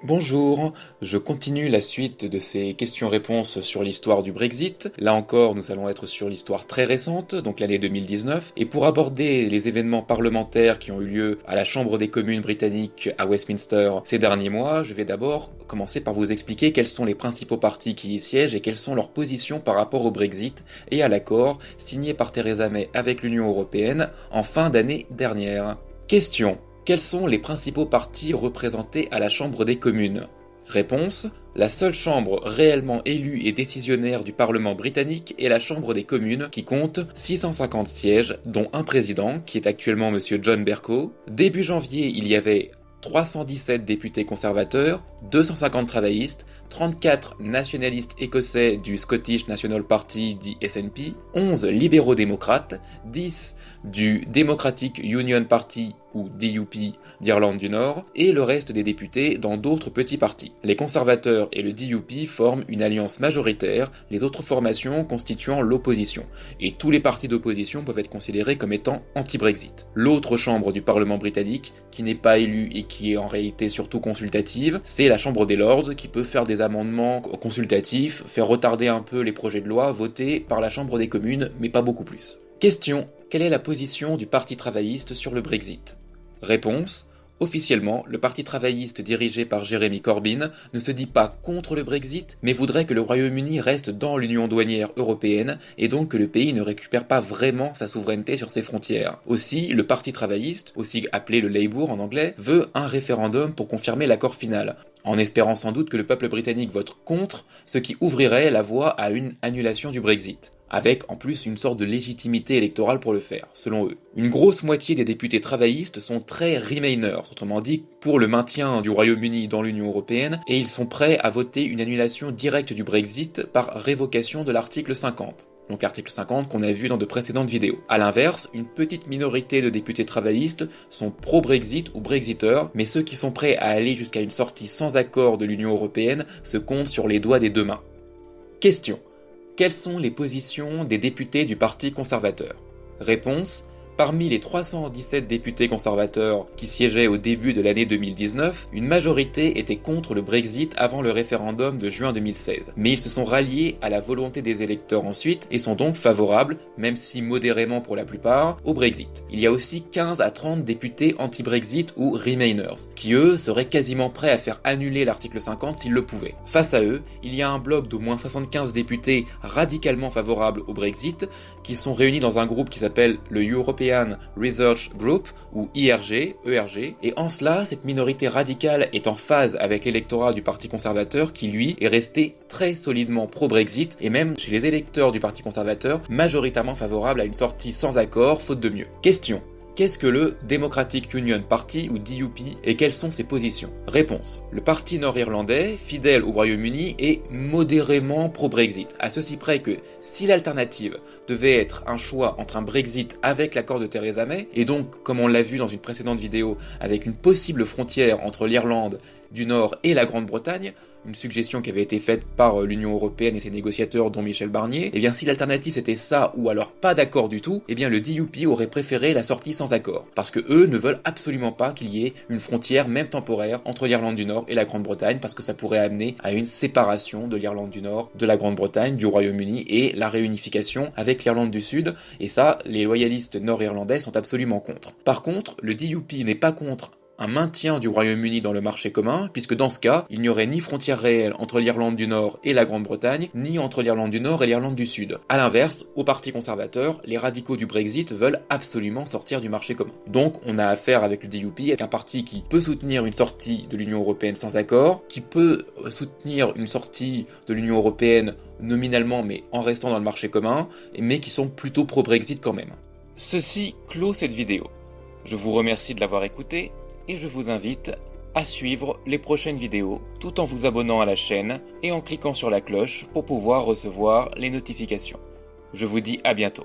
Bonjour, je continue la suite de ces questions-réponses sur l'histoire du Brexit. Là encore, nous allons être sur l'histoire très récente, donc l'année 2019. Et pour aborder les événements parlementaires qui ont eu lieu à la Chambre des communes britanniques à Westminster ces derniers mois, je vais d'abord commencer par vous expliquer quels sont les principaux partis qui y siègent et quelles sont leurs positions par rapport au Brexit et à l'accord signé par Theresa May avec l'Union européenne en fin d'année dernière. Question. Quels sont les principaux partis représentés à la Chambre des communes? Réponse. La seule chambre réellement élue et décisionnaire du Parlement britannique est la Chambre des communes qui compte 650 sièges, dont un président, qui est actuellement Monsieur John Bercow. Début janvier, il y avait 317 députés conservateurs, 250 travaillistes, 34 nationalistes écossais du Scottish National Party dit SNP, 11 libéraux démocrates, 10 du Democratic Union Party ou DUP d'Irlande du Nord, et le reste des députés dans d'autres petits partis. Les conservateurs et le DUP forment une alliance majoritaire, les autres formations constituant l'opposition, et tous les partis d'opposition peuvent être considérés comme étant anti-Brexit. L'autre chambre du Parlement britannique, qui n'est pas élue et qui est en réalité surtout consultative, c'est la Chambre des Lords, qui peut faire des amendements consultatifs, faire retarder un peu les projets de loi votés par la Chambre des communes, mais pas beaucoup plus. Question. Quelle est la position du Parti travailliste sur le Brexit? Réponse. Officiellement, le Parti travailliste dirigé par Jeremy Corbyn ne se dit pas contre le Brexit, mais voudrait que le Royaume-Uni reste dans l'Union douanière européenne et donc que le pays ne récupère pas vraiment sa souveraineté sur ses frontières. Aussi, le Parti travailliste, aussi appelé le Labour en anglais, veut un référendum pour confirmer l'accord final, en espérant sans doute que le peuple britannique vote contre, ce qui ouvrirait la voie à une annulation du Brexit, avec en plus une sorte de légitimité électorale pour le faire, selon eux. Une grosse moitié des députés travaillistes sont très Remainers, autrement dit pour le maintien du Royaume-Uni dans l'Union européenne, et ils sont prêts à voter une annulation directe du Brexit par révocation de l'article 50. Donc l'article 50 qu'on a vu dans de précédentes vidéos. A l'inverse, une petite minorité de députés travaillistes sont pro-Brexit ou Brexiteurs, mais ceux qui sont prêts à aller jusqu'à une sortie sans accord de l'Union européenne se comptent sur les doigts des deux mains. Question. Quelles sont les positions des députés du Parti conservateur? Réponse. Parmi les 317 députés conservateurs qui siégeaient au début de l'année 2019, une majorité était contre le Brexit avant le référendum de juin 2016. Mais ils se sont ralliés à la volonté des électeurs ensuite et sont donc favorables, même si modérément pour la plupart, au Brexit. Il y a aussi 15 à 30 députés anti-Brexit ou Remainers, qui eux seraient quasiment prêts à faire annuler l'article 50 s'ils le pouvaient. Face à eux, il y a un bloc d'au moins 75 députés radicalement favorables au Brexit, qui sont réunis dans un groupe qui s'appelle le European Research Group, ou ERG, et en cela, cette minorité radicale est en phase avec l'électorat du Parti conservateur qui, lui, est resté très solidement pro-Brexit, et même chez les électeurs du Parti conservateur, majoritairement favorable à une sortie sans accord, faute de mieux. Question. Qu'est-ce que le Democratic Union Party ou DUP et quelles sont ses positions? Réponse. Le parti nord-irlandais, fidèle au Royaume-Uni, est modérément pro-Brexit, à ceci près que si l'alternative devait être un choix entre un Brexit avec l'accord de Theresa May, et donc, comme on l'a vu dans une précédente vidéo, avec une possible frontière entre l'Irlande du Nord et la Grande-Bretagne, une suggestion qui avait été faite par l'Union européenne et ses négociateurs dont Michel Barnier, et bien si l'alternative c'était ça ou alors pas d'accord du tout, et bien le DUP aurait préféré la sortie sans accord, parce que eux ne veulent absolument pas qu'il y ait une frontière même temporaire entre l'Irlande du Nord et la Grande-Bretagne, parce que ça pourrait amener à une séparation de l'Irlande du Nord, de la Grande-Bretagne, du Royaume-Uni et la réunification avec l'Irlande du Sud, et ça, les loyalistes nord-irlandais sont absolument contre. Par contre, le DUP n'est pas contre un maintien du Royaume-Uni dans le marché commun, puisque dans ce cas, il n'y aurait ni frontière réelle entre l'Irlande du Nord et la Grande-Bretagne, ni entre l'Irlande du Nord et l'Irlande du Sud. A l'inverse, au Parti conservateur, les radicaux du Brexit veulent absolument sortir du marché commun. Donc on a affaire avec le DUP, avec un parti qui peut soutenir une sortie de l'Union européenne sans accord, qui peut soutenir une sortie de l'Union européenne nominalement mais en restant dans le marché commun, mais qui sont plutôt pro-Brexit quand même. Ceci clôt cette vidéo. Je vous remercie de l'avoir écoutée, et je vous invite à suivre les prochaines vidéos tout en vous abonnant à la chaîne et en cliquant sur la cloche pour pouvoir recevoir les notifications. Je vous dis à bientôt.